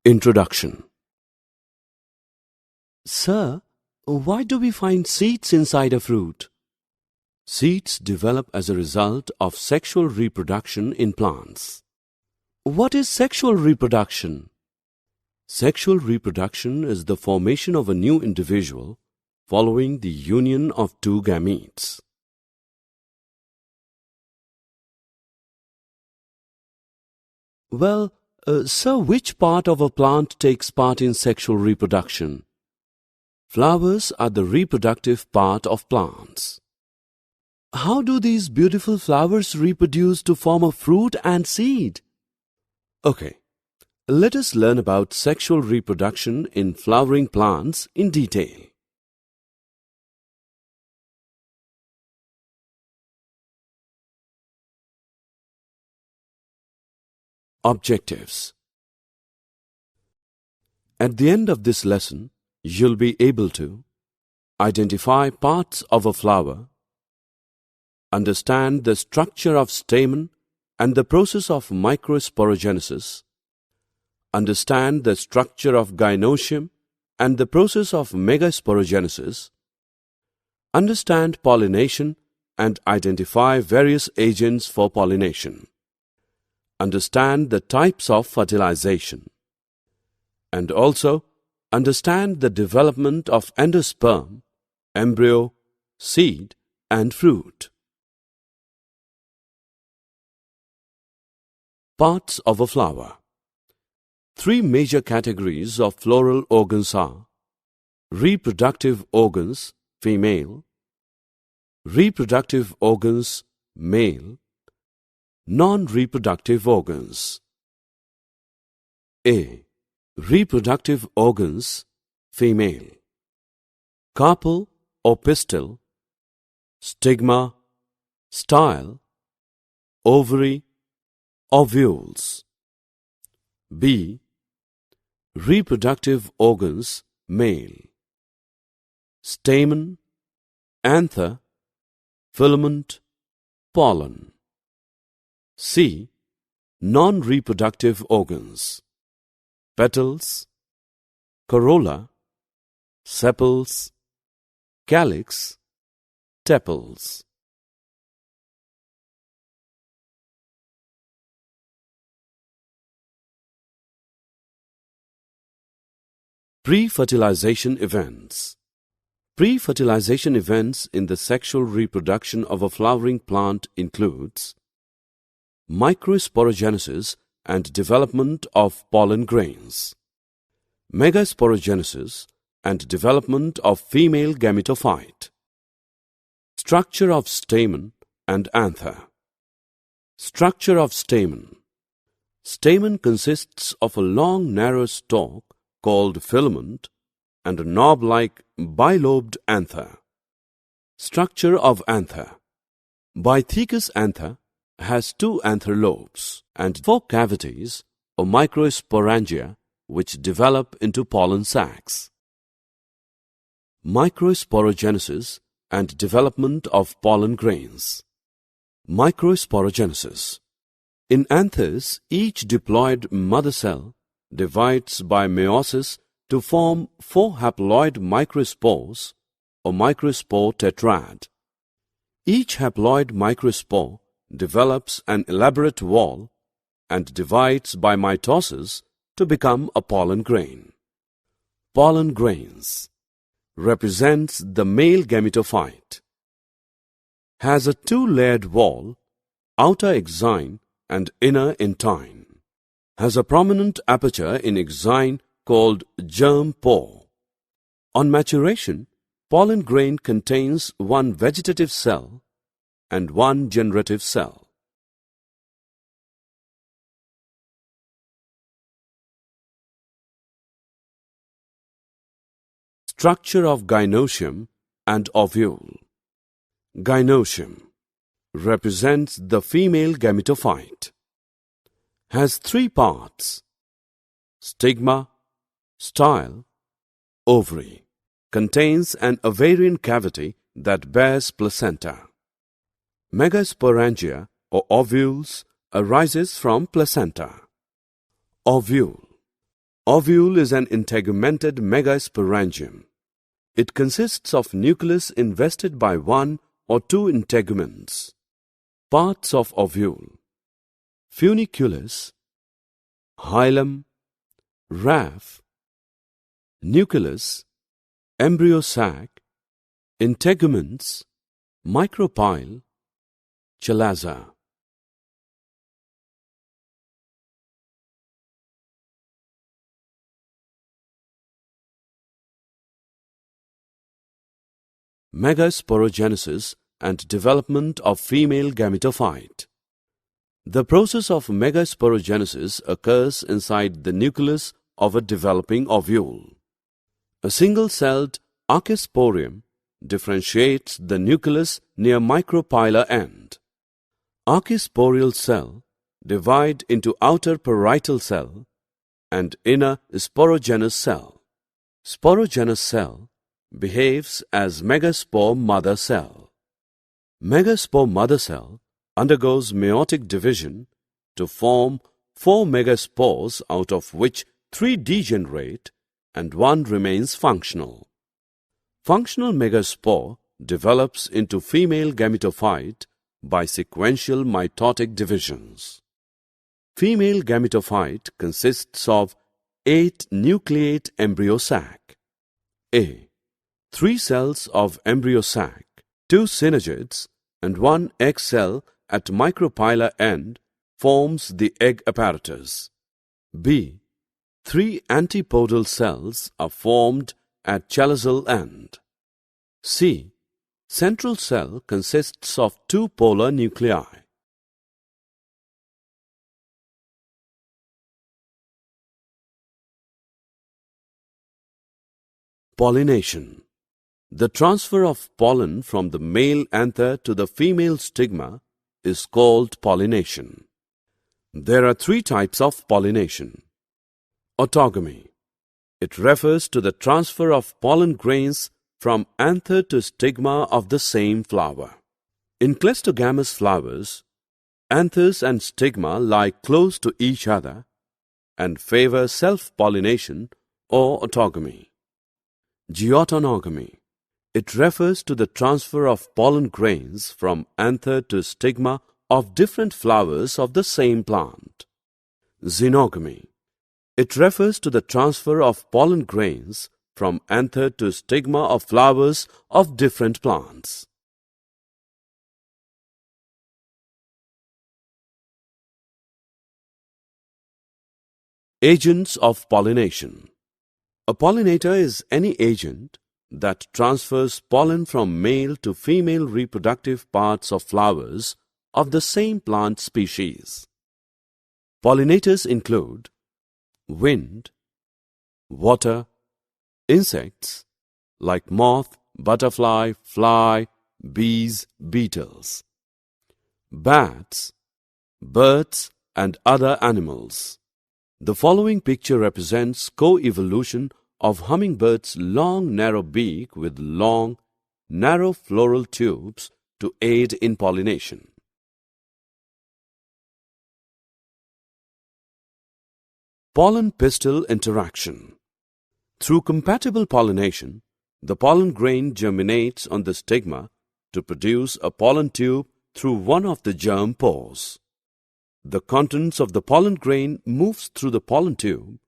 Introduction. Sir, why do we find seeds inside a fruit? Seeds develop as a result of sexual reproduction in plants. What is sexual reproduction? Sexual reproduction is the formation of a new individual following the union of two gametes. Well, sir, which part of a plant takes part in sexual reproduction? Flowers are the reproductive part of plants. How do these beautiful flowers reproduce to form a fruit and seed? Okay, let us learn about sexual reproduction in flowering plants in detail. Objectives. At the end of this lesson, you'll be able to identify parts of a flower, understand the structure of stamen and the process of microsporogenesis, understand the structure of gynoecium and the process of megasporogenesis, understand pollination and identify various agents for pollination, understand the types of fertilization, and also understand the development of endosperm, embryo, seed, and fruit. Parts of a flower. Three major categories of floral organs are reproductive organs, female, reproductive organs, male, non-reproductive organs. A. Reproductive organs, female. Carpel or pistil, stigma, style, ovary, ovules. B. Reproductive organs, male. Stamen, anther, filament, pollen. C. Non-reproductive organs. Petals, corolla, sepals, calyx, tepals. Pre-fertilization events. Pre-fertilization events in the sexual reproduction of a flowering plant includes Microsporogenesis and development of pollen grains, Megasporogenesis and development of female Gametophyte, structure of stamen and anther. Structure of stamen. Stamen consists of a long narrow stalk called filament and a knob-like bilobed anther. Structure of anther. Bythecus anther has two anther lobes and four cavities or microsporangia which develop into pollen sacs. Microsporogenesis and development of pollen grains. Microsporogenesis. In anthers, each diploid mother cell divides by meiosis to form four haploid microspores or microspore tetrad. Each haploid microspore develops an elaborate wall and divides by mitosis to become a pollen grain. Pollen grains represents the male gametophyte. Has a two-layered wall, outer exine and inner intine. Has a prominent aperture in exine called germ pore. On maturation, pollen grain contains one vegetative cell and one generative cell. Structure of gynoecium and ovule. Gynoecium represents the female gametophyte. Has three parts: stigma, style, ovary. Contains an ovarian cavity that bears placenta. Megasporangia or ovules arises from placenta. Ovule. Ovule is an integumented megasporogenum. It consists of nucleus invested by one or two integuments. Parts of ovule: funiculus, hilum, raphe, nucleus, embryo sac, integuments, micropyle, chalaza. Megasporogenesis and development of female gametophyte. The process of megasporogenesis occurs inside the nucleus of a developing ovule. A single-celled archisporium differentiates the nucleus near micropylar end. Archisporial cell divide into outer parietal cell and inner sporogenous cell. Sporogenous cell behaves as megaspore mother cell. Megaspore mother cell undergoes meiotic division to form 4 megaspores, out of which 3 degenerate and 1 remains functional. Functional megaspore develops into female gametophyte by sequential mitotic divisions. Female gametophyte consists of 8 nucleate embryo sac. A. 3 cells of embryo sac, 2 synergids, and 1 egg cell at micropylar end forms the egg apparatus. B. 3 antipodal cells are formed at chalazal end. C. Central cell consists of 2 polar nuclei. Pollination. The transfer of pollen from the male anther to the female stigma is called pollination. There are 3 types of pollination. Autogamy. It refers to the transfer of pollen grains from anther to stigma of the same flower. In cleistogamous flowers, anthers and stigma lie close to each other and favor self-pollination or autogamy. Geautonogamy. It refers to the transfer of pollen grains from anther to stigma of different flowers of the same plant. Xenogamy. It refers to the transfer of pollen grains from anther to stigma of flowers of different plants. Agents of pollination. A pollinator is any agent that transfers pollen from male to female reproductive parts of flowers of the same plant species. Pollinators include wind, water, insects like moth, butterfly, fly, bees, beetles, bats, birds, and other animals. The following picture represents co-evolution of hummingbird's long narrow beak with long, narrow floral tubes to aid in pollination. Pollen-pistil interaction. Through compatible pollination, the pollen grain germinates on the stigma to produce a pollen tube through one of the germ pores. The contents of the pollen grain moves through the pollen tube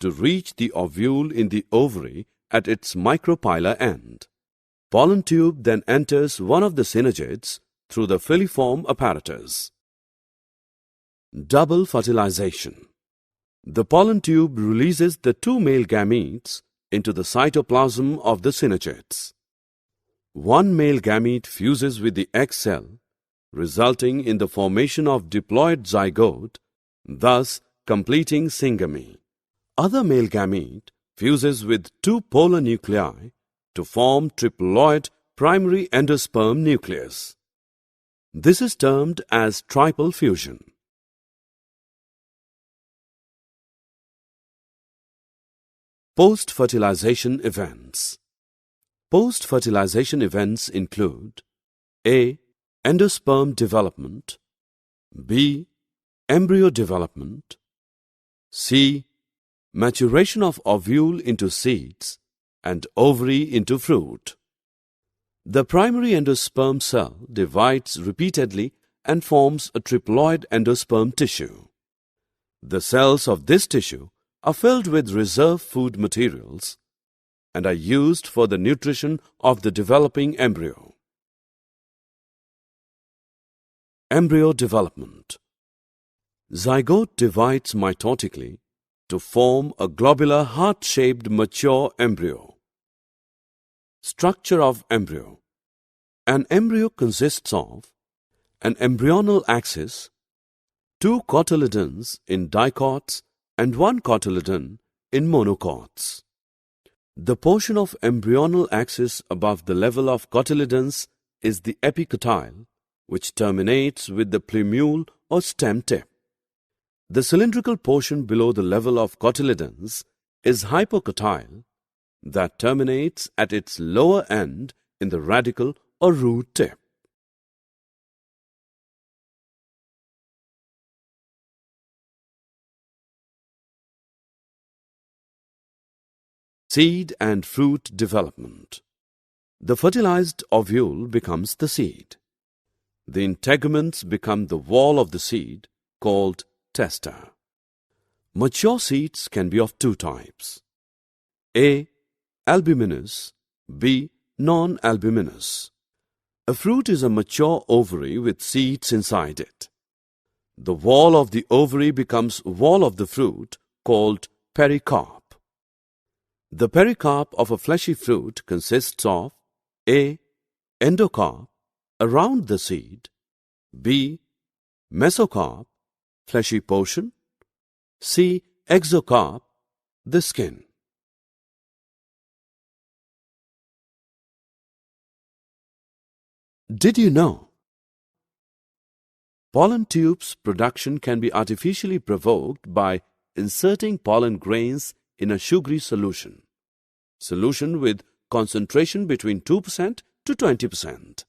to reach the ovule in the ovary at its micropylar end. Pollen tube then enters one of the synergids through the filiform apparatus. Double fertilization. The pollen tube releases the 2 male gametes into the cytoplasm of the synergids. 1 male gamete fuses with the egg cell, resulting in the formation of diploid zygote, thus completing syngamy. Other male gamete fuses with 2 polar nuclei to form triploid primary endosperm nucleus. This is termed as tripel fusion. Post-fertilization events. Post-fertilization events include A. Endosperm development, B. Embryo development, C. maturation of ovule into seeds, and ovary into fruit. The primary endosperm cell divides repeatedly and forms a triploid endosperm tissue. The cells of this tissue are filled with reserve food materials and are used for the nutrition of the developing embryo. Embryo development. Zygote divides mitotically to form a globular heart-shaped mature embryo. Structure of embryo. An embryo consists of an embryonal axis, 2 cotyledons in dicots and 1 cotyledon in monocots. The portion of embryonal axis above the level of cotyledons is the epicotyle, which terminates with the plumule or stem tip. The cylindrical portion below the level of cotyledons is hypocotyle, that terminates at its lower end in the radicle or root tip. Seed and fruit development. The fertilized ovule becomes the seed. The integuments become the wall of the seed, called testa. Mature seeds can be of 2 types. A. Albuminous. B. Non-albuminous. A fruit is a mature ovary with seeds inside it. The wall of the ovary becomes wall of the fruit, called pericarp. The pericarp of a fleshy fruit consists of A. Endocarp, around the seed. B. Mesocarp, fleshy portion. C. Exocarp, the skin. Did you know? Pollen tubes production can be artificially provoked by inserting pollen grains in a sugary solution with concentration between 2% to 20%.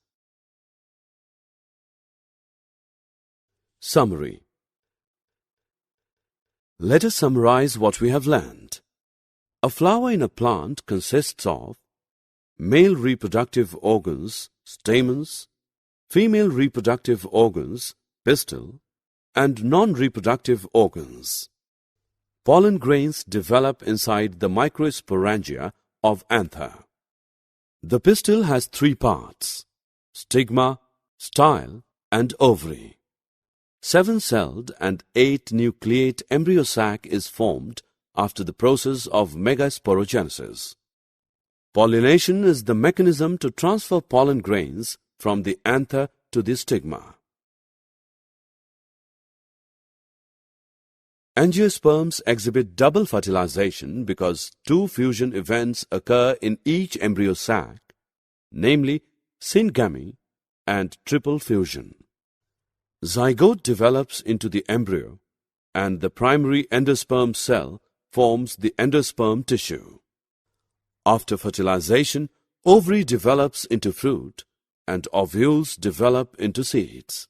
Summary. Let us summarize what we have learned. A flower in a plant consists of male reproductive organs, stamens, female reproductive organs, pistil, and non-reproductive organs. Pollen grains develop inside the microsporangia of Anther. The pistil has 3 parts: stigma, style, and ovary. 7-celled and 8-nucleate embryo sac is formed after the process of Megasporogenesis. Pollination is the mechanism to transfer pollen grains from the anther to the stigma. Angiosperms exhibit double fertilization because 2 fusion events occur in each embryo sac, namely syngamy and triple fusion. Zygote develops into the embryo, and the primary endosperm cell forms the endosperm tissue. After fertilization, ovary develops into fruit, and ovules develop into seeds.